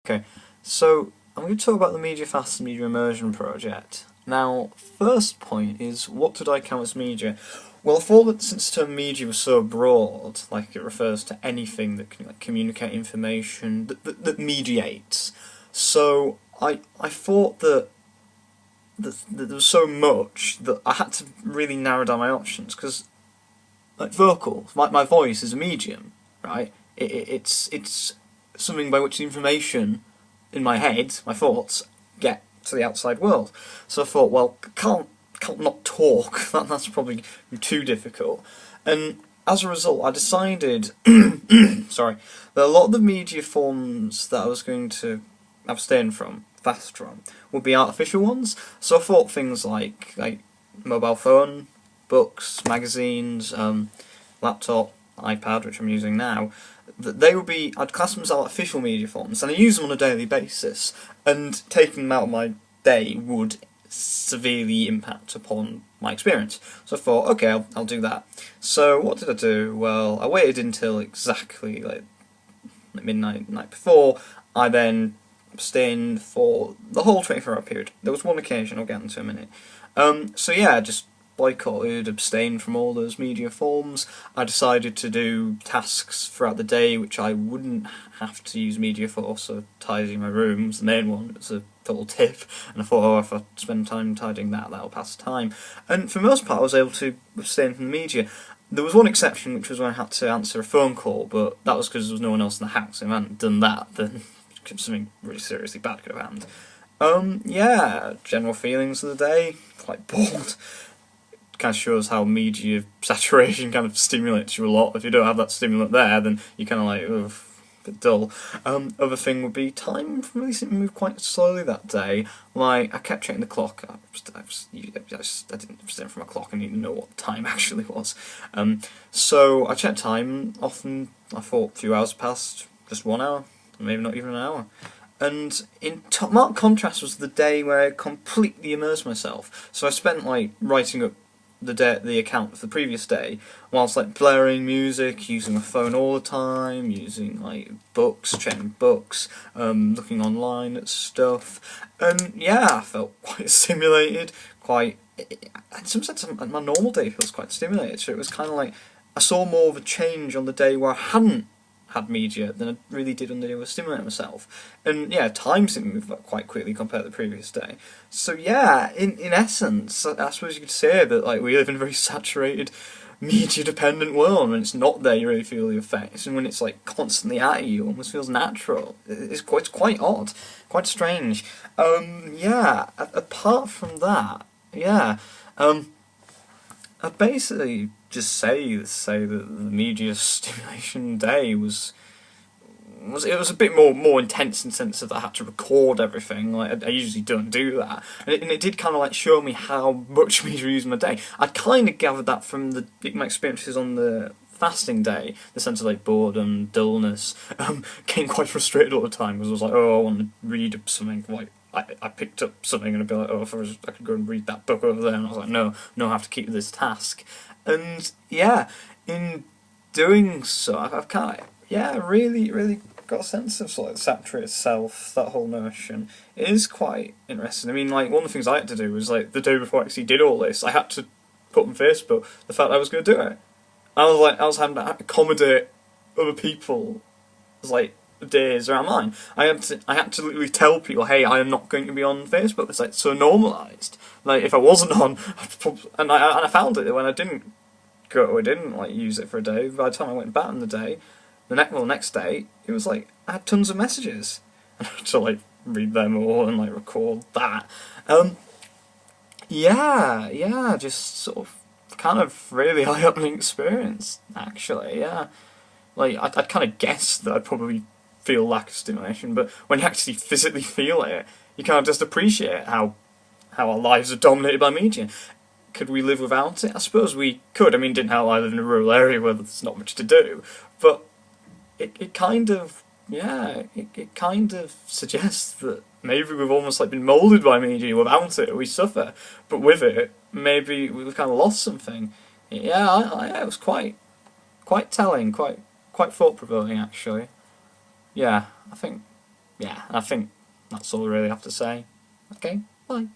Okay, so I'm going to talk about the Media Fast and Media Immersion project. Now, first point is, what did I count as media? Well, I thought that since the term media was so broad, like it refers to anything that can communicate information, that mediates. So I thought that there was so much that I had to really narrow down my options, because like vocal, my voice is a medium, right? It's something by which the information in my head, my thoughts, get to the outside world. So I thought, well, can't not talk. That's probably too difficult. And as a result, I decided, sorry, that a lot of the media forms that I was going to abstain from, fast from, would be artificial ones. So I thought things like mobile phone, books, magazines, laptop, iPad, which I'm using now, that they would be, I'd class them as artificial media forms, and I use them on a daily basis, and taking them out of my day would severely impact upon my experience. So I thought, okay, I'll do that. So what did I do? Well, I waited until exactly like midnight, the night before. I then abstained for the whole 24-hour period. There was one occasion, I'll get into in a minute. So yeah, just boycotted, abstained from all those media forms. I decided to do tasks throughout the day which I wouldn't have to use media for, so tidying my room was the main one. It was a total tip, and I thought, oh, if I spend time tidying that'll pass the time. And for the most part I was able to abstain from the media. There was one exception, which was when I had to answer a phone call, but that was because there was no one else in the house. If I hadn't done that, then something really seriously bad could have happened. Yeah, general feelings of the day, quite bored. Kind of shows how media saturation kind of stimulates you a lot. If you don't have that stimulant there, then you're kind of like, ugh, a bit dull. Other thing would be time really seemed to move quite slowly that day. Like, I kept checking the clock. I didn't abstain from a clock. I didn't even know what the time actually was. So I checked time. Often I thought a few hours passed, just 1 hour, maybe not even an hour. And in marked contrast was the day where I completely immersed myself. So I spent like writing up the account of the previous day, whilst like blaring music, using my phone all the time, using like books, checking books, looking online at stuff, and yeah, I felt quite stimulated. In some sense, my normal day feels quite stimulated. So it was kind of like I saw more of a change on the day where I hadn't had media than I really did on the day where I stimulated myself. And yeah, time seemed to move up quite quickly compared to the previous day. So yeah, in essence, I suppose you could say that like we live in a very saturated, media-dependent world. When it's not there, you really feel the effects, and when it's like constantly at you, it almost feels natural. It's quite odd, quite strange. Yeah. Apart from that, yeah. I basically just say that the media stimulation day was a bit more intense in the sense that I had to record everything. Like I usually don't do that, and it did kind of like show me how much media I use in my day. I kind of gathered that from my experiences on the fasting day, the sense of like boredom, dullness, getting quite frustrated all the time because I was like, oh, I want to read something like. I picked up something and I'd be like, oh, I could go and read that book over there, and I was like, no, I have to keep this task. And yeah, in doing so, I've kind of, really got a sense of sort of saturated self, that whole notion. It is quite interesting. I mean, like, one of the things I had to do was, like, the day before I actually did all this, I had to put on Facebook the fact I was going to do it. I was having to accommodate other people, like, days around mine. I had to literally tell people, hey, I am not going to be on Facebook. It's like so normalised. Like if I wasn't on, and I found it when I didn't like use it for a day. By the time I went back in the day, the next day, it was like I had tons of messages, and I had to like read them all and like record that. Yeah, just sort of kind of really eye-opening experience actually. Yeah, like I'd kind of guessed that I'd probably feel lack of stimulation, but when you actually physically feel it, you kind of just appreciate how our lives are dominated by media. Could we live without it? I suppose we could. I mean, didn't help I live in a rural area where there's not much to do, but it kind of suggests that maybe we've almost like been moulded by media. Without it, we suffer, but with it, maybe we've kind of lost something. Yeah, it was quite telling, quite thought-provoking actually. Yeah, I think yeah, I think that's all we really have to say. Okay, bye.